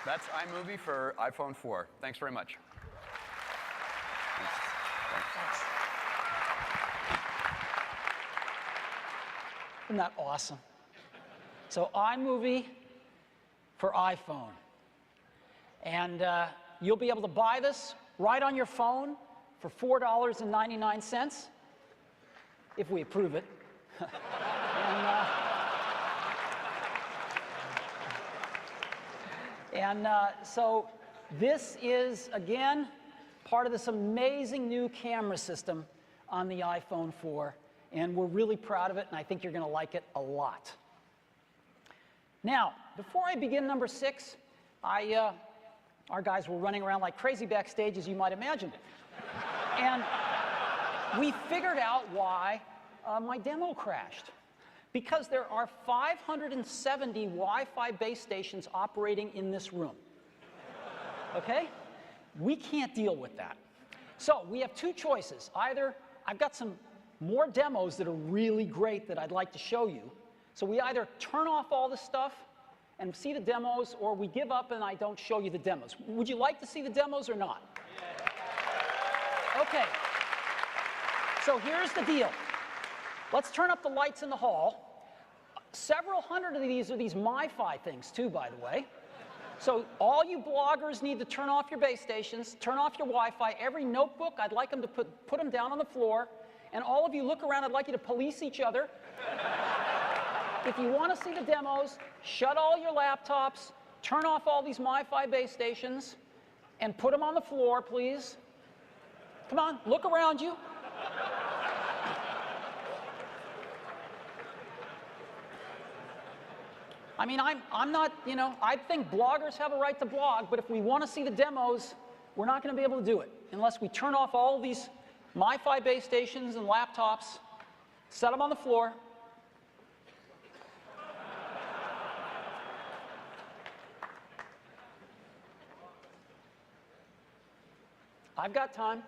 That's iMovie for iPhone 4. Thanks very much. Thanks. Isn't that awesome? So iMovie for iPhone. And you'll be able to buy this right on your phone for $4.99 if we approve it. So this is, again, part of this amazing new camera system on the iPhone 4. And we're really proud of it, and I think you're going to like it a lot. Now, before I begin number 6, our guys were running around like crazy backstage, as you might imagine. And we figured out why my demo crashed. Because there are 570 Wi-Fi base stations operating in this room. Okay? We can't deal with that. So we have two choices. Either I've got some more demos that are really great that I'd like to show you. So we either turn off all this stuff and see the demos, or we give up and I don't show you the demos. Would you like to see the demos or not? Okay. So here's the deal. Let's turn up the lights in the hall. Several hundred of these are these MiFi things, too, by the way. So all you bloggers need to turn off your base stations, turn off your Wi-Fi. Every notebook, I'd like them to put them down on the floor. And all of you look around, I'd like you to police each other. If you want to see the demos, shut all your laptops, turn off all these MiFi base stations, and put them on the floor, please. Come on, look around you. I mean, I'm not, you know, I think bloggers have a right to blog, but if we want to see the demos, we're not going to be able to do it unless we turn off all of these MiFi base stations and laptops, set them on the floor. I've got time.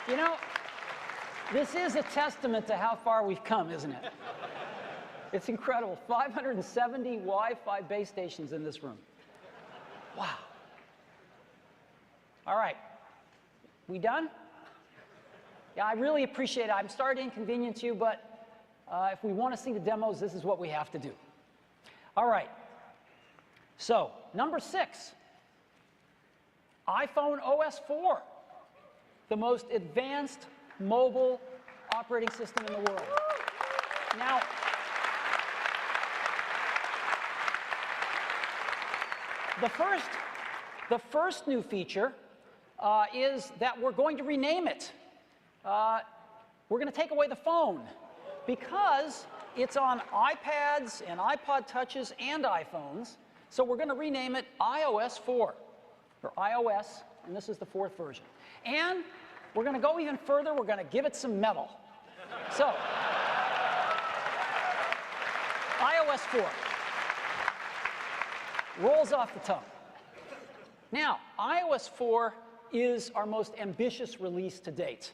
You know, this is a testament to how far we've come, isn't it? It's incredible. 570 Wi-Fi base stations in this room. Wow. All right. We done? Yeah, I really appreciate it. I'm sorry to inconvenience you, but if we want to see the demos, this is what we have to do. All right. So, number 6, iPhone OS 4, the most advanced mobile operating system in the world. Now, the first new feature is that we're going to rename it. We're going to take away the phone because it's on iPads and iPod Touches and iPhones. So we're going to rename it iOS 4, or iOS, and this is the 4th version. And we're going to go even further. We're going to give it some metal. So, iOS 4 rolls off the tongue. Now, iOS 4 is our most ambitious release to date.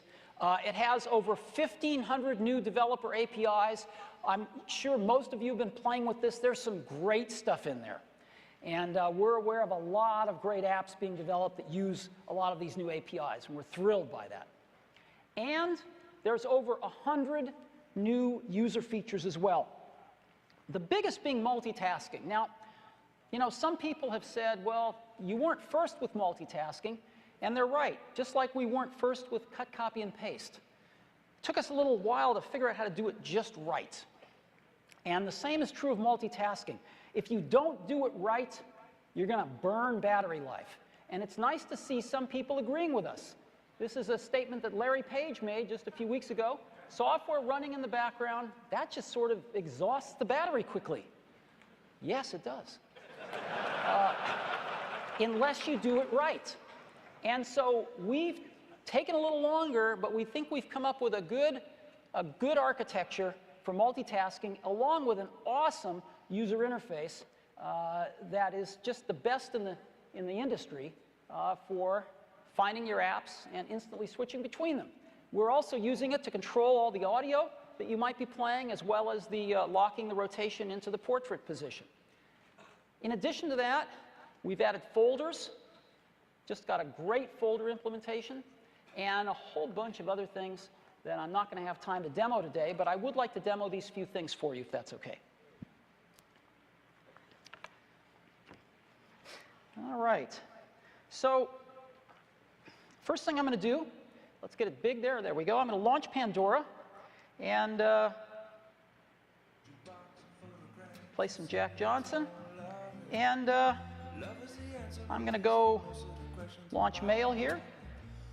It has over 1,500 new developer APIs. I'm sure most of you have been playing with this. There's some great stuff in there. And we're aware of a lot of great apps being developed that use a lot of these new APIs, and we're thrilled by that. And there's over 100 new user features as well. The biggest being multitasking. Now, you know, some people have said, well, you weren't first with multitasking, and they're right, just like we weren't first with cut, copy, and paste. It took us a little while to figure out how to do it just right. And the same is true of multitasking. If you don't do it right, you're going to burn battery life. And it's nice to see some people agreeing with us. This is a statement that Larry Page made just a few weeks ago. Software running in the background, that just sort of exhausts the battery quickly. Yes, it does. Unless you do it right. And so we've taken a little longer, but we think we've come up with a good architecture for multitasking, along with an awesome user interface that is just the best in the industry for finding your apps and instantly switching between them. We're also using it to control all the audio that you might be playing, as well as the locking the rotation into the portrait position. In addition to that, we've added folders. Just got a great folder implementation, and a whole bunch of other things that I'm not going to have time to demo today, but I would like to demo these few things for you, if that's okay. All right. So first thing I'm going to do, let's get it big there. There we go. I'm going to launch Pandora and play some Jack Johnson. And I'm going to go launch Mail here.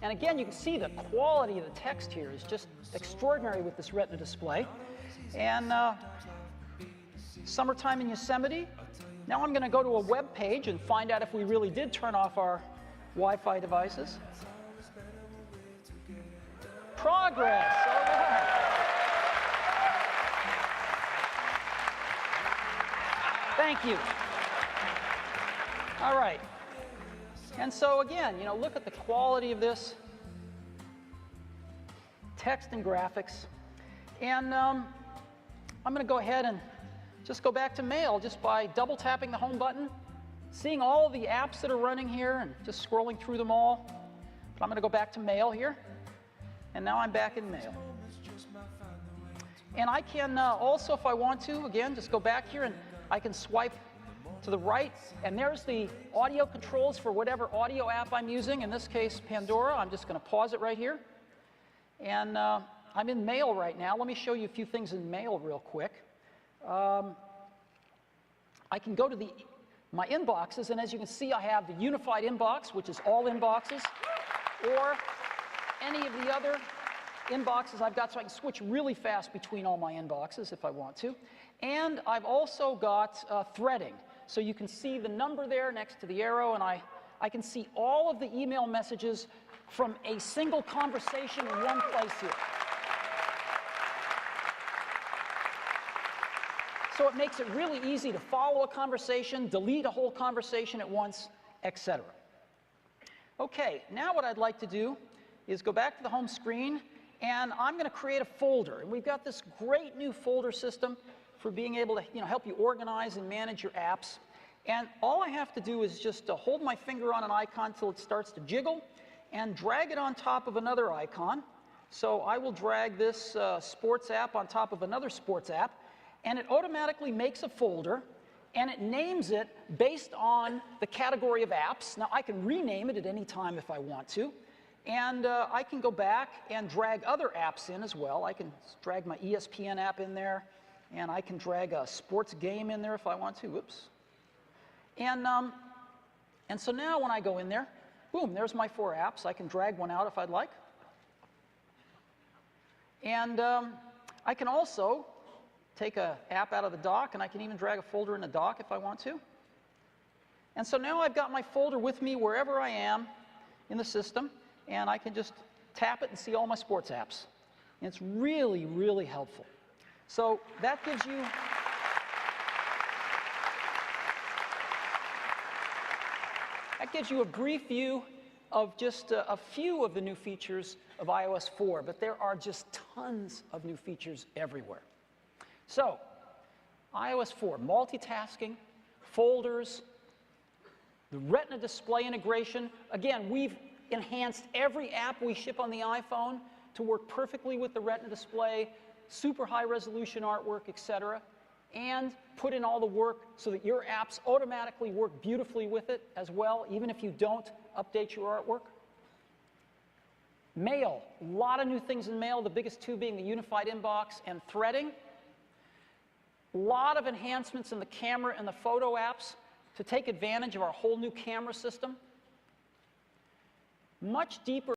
And again, you can see the quality of the text here is just extraordinary with this Retina display. And Summertime in Yosemite. Now I'm going to go to a web page and find out if we really did turn off our Wi-Fi devices. Progress. All right. Thank you. All right. And so again, you know, look at the quality of this text and graphics. And I'm going to go ahead and just go back to Mail just by double tapping the home button, seeing all of the apps that are running here and just scrolling through them all. But I'm going to go back to Mail here. And now I'm back in Mail. And I can also, if I want to, again, just go back here and I can swipe to the right, and there's the audio controls for whatever audio app I'm using. In this case, Pandora. I'm just going to pause it right here. And I'm in Mail right now. Let me show you a few things in Mail real quick. I can go to my inboxes, and as you can see, I have the unified inbox, which is all inboxes, or any of the other inboxes I've got, so I can switch really fast between all my inboxes if I want to. And I've also got threading. So you can see the number there next to the arrow, and I can see all of the email messages from a single conversation in one place here. So it makes it really easy to follow a conversation, delete a whole conversation at once, etc. Okay, now what I'd like to do is go back to the home screen, and I'm going to create a folder. And we've got this great new folder system for being able to, you know, help you organize and manage your apps. And all I have to do is just hold my finger on an icon until it starts to jiggle and drag it on top of another icon. So I will drag this sports app on top of another sports app, and it automatically makes a folder, and it names it based on the category of apps. Now, I can rename it at any time if I want to. And I can go back and drag other apps in as well. I can drag my ESPN app in there, and I can drag a sports game in there if I want to. Whoops. And so now when I go in there, boom, there's my 4 apps. I can drag one out if I'd like. And I can also take an app out of the dock, and I can even drag a folder in the dock if I want to. And so now I've got my folder with me wherever I am in the system, and I can just tap it and see all my sports apps. And it's really, really helpful. So that gives you a brief view of just a few of the new features of iOS 4, but there are just tons of new features everywhere. So, iOS 4, multitasking, folders, the Retina display integration. Again, we've enhanced every app we ship on the iPhone to work perfectly with the Retina display, super high resolution artwork, etc., and put in all the work so that your apps automatically work beautifully with it as well, even if you don't update your artwork. Mail, a lot of new things in Mail, the biggest 2 being the unified inbox and threading. A lot of enhancements in the camera and the photo apps to take advantage of our whole new camera system. Much deeper